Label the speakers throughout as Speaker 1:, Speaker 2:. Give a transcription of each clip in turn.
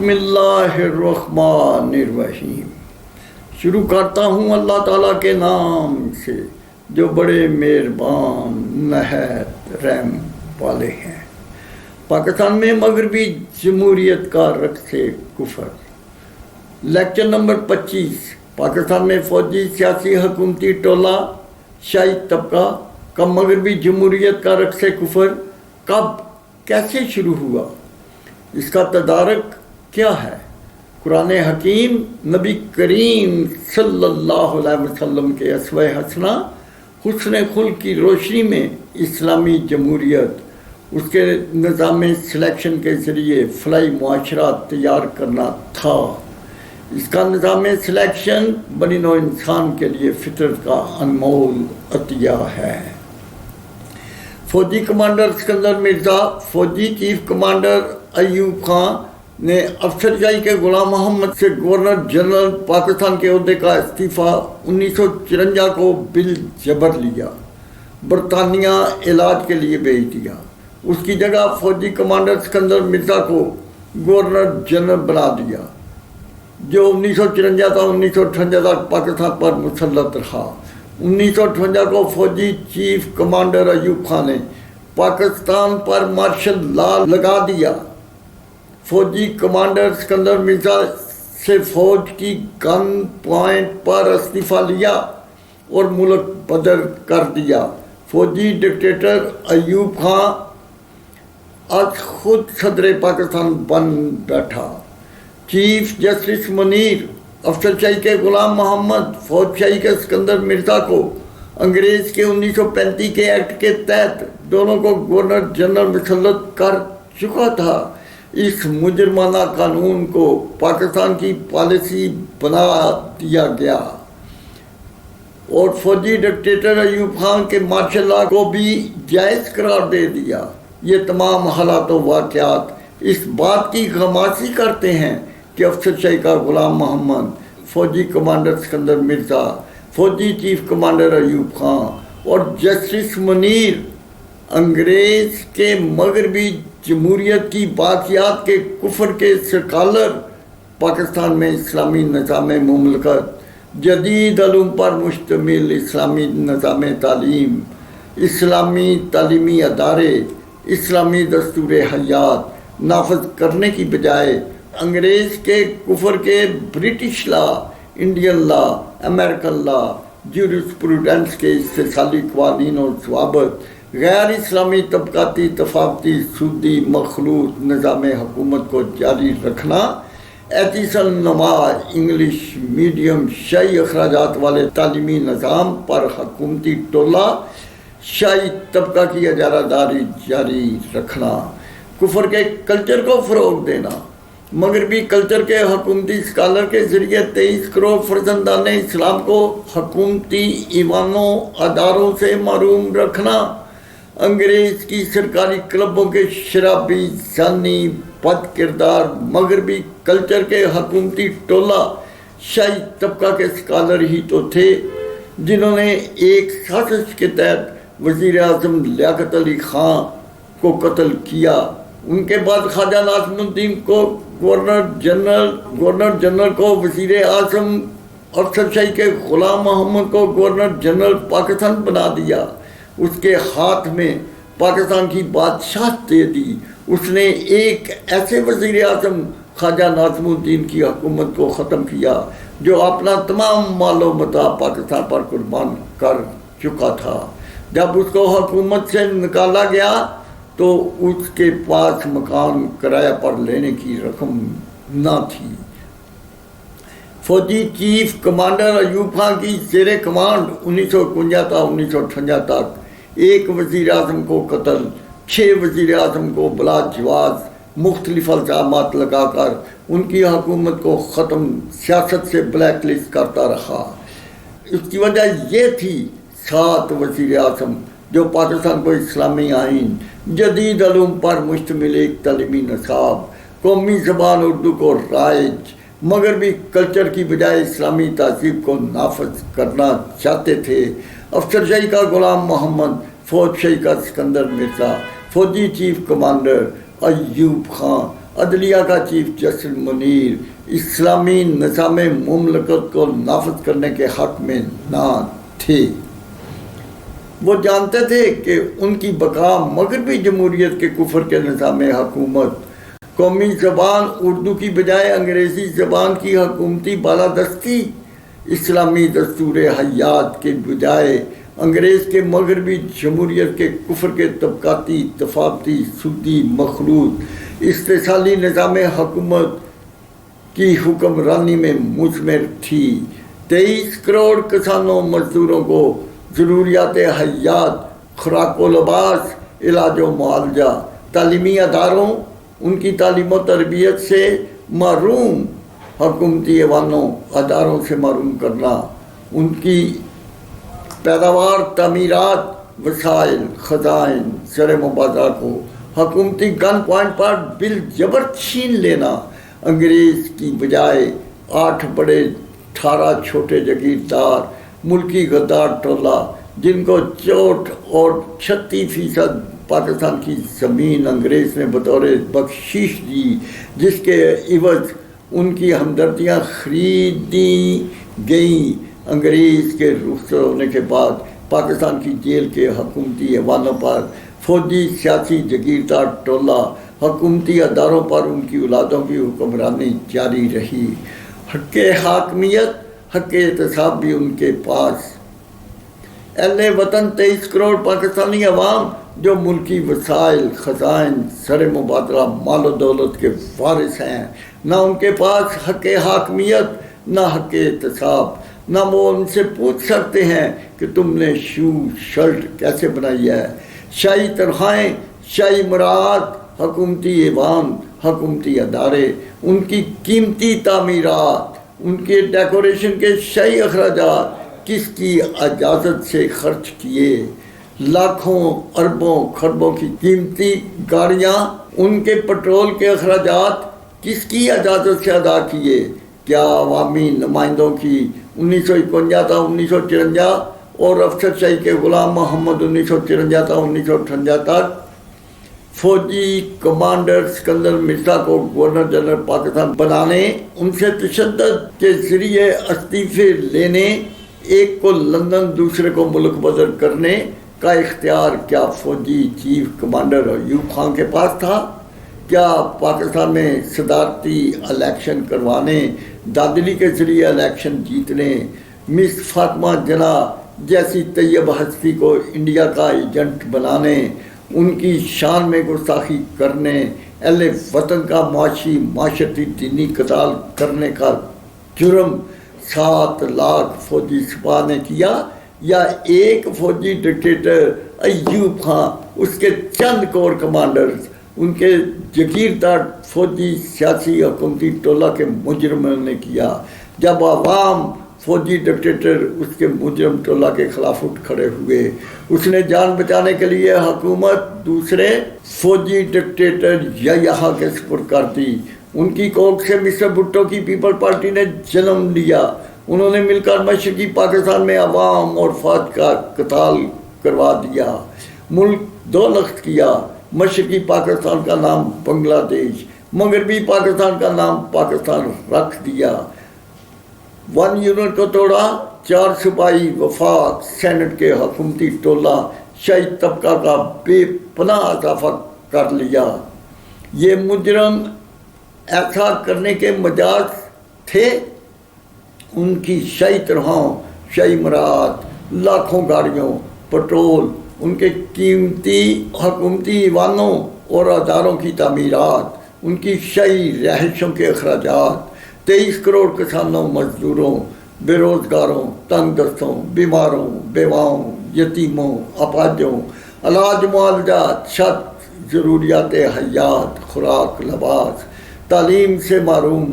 Speaker 1: بسم اللہ الرحمن الرحیم. شروع کرتا ہوں اللہ تعالیٰ کے نام سے جو بڑے مہربان نہایت رحم والے ہیں. پاکستان میں مغربی جمہوریت کا رقص کفر. Lecture number 25. پاکستان میں فوجی سیاسی حکومتی ٹولہ شاہی طبقہ کا مغربی جمہوریت کا رقص کفر کب کیسے شروع ہوا؟ اس کا تدارک کیا ہے؟ قرآن حکیم نبی کریم صلی اللہ علیہ وسلم کے اسوہ حسنہ حسن خلق کی روشنی میں اسلامی جمہوریت اس کے نظام سلیکشن کے ذریعے فلاحی معاشرات تیار کرنا تھا. اس کا نظام سلیکشن بنی نوع انسان کے لیے فطرت کا انمول عطیہ ہے. فوجی کمانڈر اسکندر مرزا، فوجی چیف کمانڈر ایوب خان نے افسر شاہی کے غلام محمد سے گورنر جنرل پاکستان کے عہدے کا استعفیٰ 1954 کو بالجبر لیا. برطانیہ علاج کے لیے بھیج دیا. اس کی جگہ فوجی کمانڈر اسکندر مرزا کو گورنر جنرل بنا دیا، جو 1954 تا 1958 تک پاکستان پر مسلط رہا. 1958 کو فوجی چیف کمانڈر ایوب خان نے پاکستان پر مارشل لا لگا دیا. فوجی کمانڈر اسکندر مرزا سے فوج کی گن پوائنٹ پر استعفیٰ لیا اور ملک بدر کر دیا. فوجی ڈکٹیٹر ایوب خان آج خود صدر پاکستان بن بیٹھا. چیف جسٹس منیر، افسر شاہی کے غلام محمد، فوج شاہی کے اسکندر مرزا کو انگریز کے 1935 کے ایکٹ کے تحت دونوں کو گورنر جنرل مسلط کر چکا تھا. اس مجرمانہ قانون کو پاکستان کی پالیسی بنا دیا گیا اور فوجی ڈکٹیٹر ایوب خان کے مارشل لا کو بھی جائز قرار دے دیا. یہ تمام حالات و واقعات اس بات کی غمازی کرتے ہیں کہ افسر شاہی کا غلام محمد، فوجی کمانڈر اسکندر مرزا، فوجی چیف کمانڈر ایوب خان اور جسٹس منیر انگریز کے مغربی جمہوریت کی باقیات کے کفر کے سکالر، پاکستان میں اسلامی نظام مملکت، جدید علوم پر مشتمل اسلامی نظام تعلیم، اسلامی تعلیمی ادارے، اسلامی دستور حیات نافذ کرنے کی بجائے انگریز کے کفر کے British law, Indian law, American لا، جیورسپروڈنس کے استحصالی قوانین اور ضوابط، غیر اسلامی طبقاتی تفاوتی سودی مخلوط نظام حکومت کو جاری رکھنا، ایتیسل نما انگلش میڈیم شاہی اخراجات والے تعلیمی نظام پر حکومتی ٹولہ شاہی طبقہ کی اجارہ داری جاری رکھنا، کفر کے کلچر کو فروغ دینا، مغربی کلچر کے حکومتی اسکالر کے ذریعے 23 کروڑ فرزندان اسلام کو حکومتی ایوانوں اداروں سے محروم رکھنا، انگریز کی سرکاری کلبوں کے شرابی، زانی، بد کردار مغربی کلچر کے حکومتی ٹولہ شاہی طبقہ کے اسکالر ہی تو تھے جنہوں نے ایک سازش کے تحت وزیر اعظم لیاقت علی خان کو قتل کیا. ان کے بعد خواجہ ناظم الدین کو گورنر جنرل کو وزیر اعظم، افسر شاہی کے غلام محمد کو گورنر جنرل پاکستان بنا دیا. اس کے ہاتھ میں پاکستان کی بادشاہت دے دی. اس نے ایک ایسے وزیر اعظم خواجہ ناظم الدین کی حکومت کو ختم کیا جو اپنا تمام مال و متاع پاکستان پر قربان کر چکا تھا. جب اس کو حکومت سے نکالا گیا تو اس کے پاس مکان کرایہ پر لینے کی رقم نہ تھی. فوجی چیف کمانڈر ایوب خان کی زیر کمانڈ 1951 تا 1958 تک ایک وزیر اعظم کو قتل، 6 وزیر اعظم کو بلا جواز مختلف الزامات لگا کر ان کی حکومت کو ختم، سیاست سے بلیک لسٹ کرتا رہا. اس کی وجہ یہ تھی 7 وزیر اعظم جو پاکستان کو اسلامی آئین، جدید علوم پر مشتمل ایک تعلیمی نصاب، قومی زبان اردو کو رائج، مغربی کلچر کی بجائے اسلامی تہذیب کو نافذ کرنا چاہتے تھے. افسر شاہی کا غلام محمد، فوج شاہی کا اسکندر مرزا، فوجی چیف کمانڈر ایوب خان عدلیہ کا چیف جسٹس منیر اسلامی نظام مملکت کو نافذ کرنے کے حق میں نہ تھے۔ وہ جانتے تھے کہ ان کی بقا مغربی جمہوریت کے کفر کے نظام حکومت، قومی زبان اردو کی بجائے انگریزی زبان کی حکومتی بالادستی، اسلامی دستور حیات کے بجائے انگریز کے مغربی جمہوریت کے کفر کے طبقاتی اتفاقی سودی مخلوط استحصالی نظام حکومت کی حکمرانی میں مضمر تھی۔ 23 کروڑ کسانوں مزدوروں کو ضروریات حیات، خوراک و لباس، علاج و معالجہ، تعلیمی اداروں، ان کی تعلیم و تربیت سے محروم، حکومتی ایوانوں اداروں سے محروم کرنا، ان کی پیداوار، تعمیرات، وسائل، خزائن، زر مبادلہ کو حکومتی گن پوائنٹ پر بالجبر چھین لینا، انگریز کی بجائے 8 بڑے 18 چھوٹے جاگیردار ملکی غدار ٹولہ جن کو 64 اور 36% پاکستان کی زمین انگریز نے بطور بخشش دی، جس کے عوض ان کی ہمدردیاں خریدی گئیں۔ انگریز کے رخصت ہونے کے بعد پاکستان کی جیل کے حکومتی ایوانوں پر فوجی سیاسی جاگیردار ٹولہ، حکومتی اداروں پر ان کی اولادوں کی حکمرانی جاری رہی۔ حق حاکمیت، حق احتساب بھی ان کے پاس۔ اہل وطن 23 کروڑ پاکستانی عوام جو ملکی وسائل، خزائن، زر مبادلہ، مال و دولت کے وارث ہیں، نہ ان کے پاس حق حاکمیت، نہ حق احتساب، نہ وہ ان سے پوچھ سکتے ہیں کہ تم نے شو شرٹ کیسے بنائی ہے۔ شاہی تنخواہیں، شاہی مراعات، حکومتی ایوان، حکومتی ادارے، ان کی قیمتی تعمیرات، ان کے ڈیکوریشن کے شاہی اخراجات کس کی اجازت سے خرچ کیے؟ لاکھوں اربوں خربوں کی قیمتی گاڑیاں، ان کے پٹرول کے اخراجات کس کی اجازت سے ادا کیے؟ کیا عوامی نمائندوں کی 1951 تا 1954 اور افسر شاہی کے غلام محمد 1954 تا 1958 تک فوجی کمانڈر سکندر مرزا کو گورنر جنرل پاکستان بنانے، ان سے تشدد کے ذریعے استعفے لینے، ایک کو لندن دوسرے کو ملک بدر کرنے کا اختیار کیا فوجی چیف کمانڈر ایوب خان کے پاس تھا؟ کیا پاکستان میں صدارتی الیکشن کروانے، دادلی کے ذریعے الیکشن جیتنے، مس فاطمہ جناح جیسی طیب ہستی کو انڈیا کا ایجنٹ بنانے، ان کی شان میں گستاخی کرنے، اہل وطن کا معاشی معاشرتی دینی قتال کرنے کا جرم 7 لاکھ فوجی سپاہ نے کیا، یا ایک فوجی ڈکٹیٹر ایوب خان، اس کے چند کور کمانڈرز، ان کے جاگیردار فوجی سیاسی حکومتی ٹولہ کے مجرموں نے کیا؟ جب عوام فوجی ڈکٹیٹر اس کے مجرم ٹولہ کے خلاف اٹھ کھڑے ہوئے، اس نے جان بچانے کے لیے حکومت دوسرے فوجی ڈکٹیٹر یحییٰ کے سپرد کر دی۔ ان کی کوکھ سے مسٹر بھٹو کی پیپل پارٹی نے جنم لیا۔ انہوں نے مل کر مشرقی پاکستان میں عوام اور فوج کا قتال کروا دیا، ملک 2 لخت کیا۔ مشرقی پاکستان کا نام بنگلہ دیش، مغربی پاکستان کا نام پاکستان رکھ دیا۔ 1 یونٹ کو توڑا، 4 صوبائی وفاق، سینٹ کے حکومتی ٹولہ، شاہی طبقہ کا بے پناہ اضافہ کر لیا۔ یہ مجرم ایسا کرنے کے مجاز تھے؟ ان کی شاہی تنخواہوں، شاہی مراعات، لاکھوں گاڑیوں، پٹرول، ان کے قیمتی حکومتی ایوانوں اور اداروں کی تعمیرات، ان کی شاہی رہائشوں کے اخراجات، 23 کروڑ کسانوں، مزدوروں، بے روزگاروں، تنگ دستوں، بیماروں، بیواؤں، یتیموں، اپاہجوں، علاج معالجات، چھت، ضروریات حیات، خوراک، لباس، تعلیم سے محروم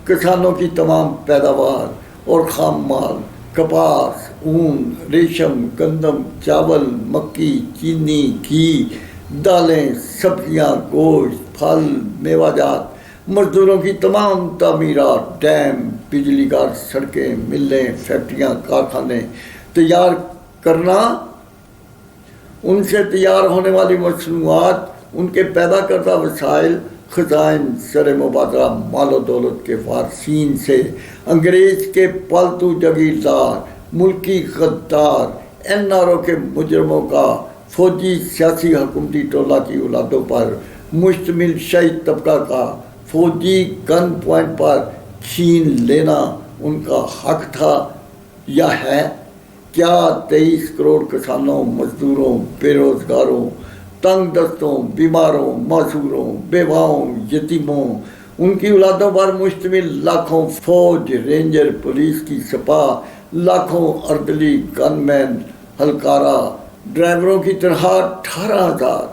Speaker 1: کسانوں کی تمام پیداوار اور خام مال، کپاس، اون، ریشم، گندم، چاول، مکی، چینی، گھی، دالیں، سبزیاں، گوشت، پھل، میوہ جات، مزدوروں کی تمام تعمیرات، ڈیم، بجلی گھر، سڑکیں، ملیں، فیکٹریاں، کارخانے تیار کرنا، ان سے تیار ہونے والی مصنوعات، ان کے پیدا کردہ وسائل، خزائن سر مبادلہ مال و دولت کے وارثین سے، انگریز کے پالتو جاگیردار، ملکی غدار، این آر او کے مجرموں کا فوجی سیاسی حکومتی ٹولہ کی اولادوں پر مشتمل شہید طبقہ کا فوجی گن پوائنٹ پر چھین لینا ان کا حق تھا یا ہے؟ کیا 23 کروڑ کسانوں، مزدوروں، بے روزگاروں، تنگ دستوں، بیماروں، معذوروں، بیواؤں، یتیموں، ان کی اولادوں پر مشتمل لاکھوں فوج، رینجر، پولیس کی سپاہ، لاکھوں اردلی، گن مین، ہلکارہ، ڈرائیوروں کی تنخواہ 18,000،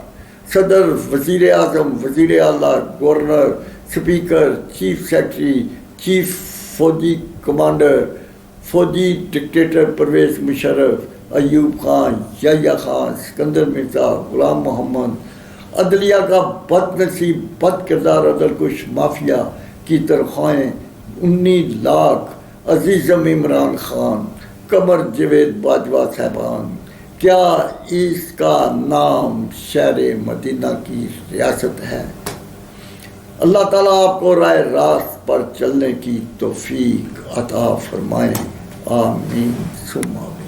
Speaker 1: صدر، وزیر اعظم، وزیر اعلیٰ، governor, speaker, chief secretary, chief فوجی کمانڈر، فوجی ڈکٹیٹر پرویز مشرف، ایوب خان، یحییٰ خان، سکندر مرزا، غلام محمد، عدلیہ کا بد نصیب بد کردار عدل کش مافیا کی تنخواہیں 19 لاکھ، عزیزم عمران خان، قمر جاوید باجوہ صاحبان، کیا اس کا نام شہر مدینہ کی ریاست ہے؟ اللہ تعالیٰ آپ کو راہ راست پر چلنے کی توفیق عطا فرمائے، آمین ثم آمین۔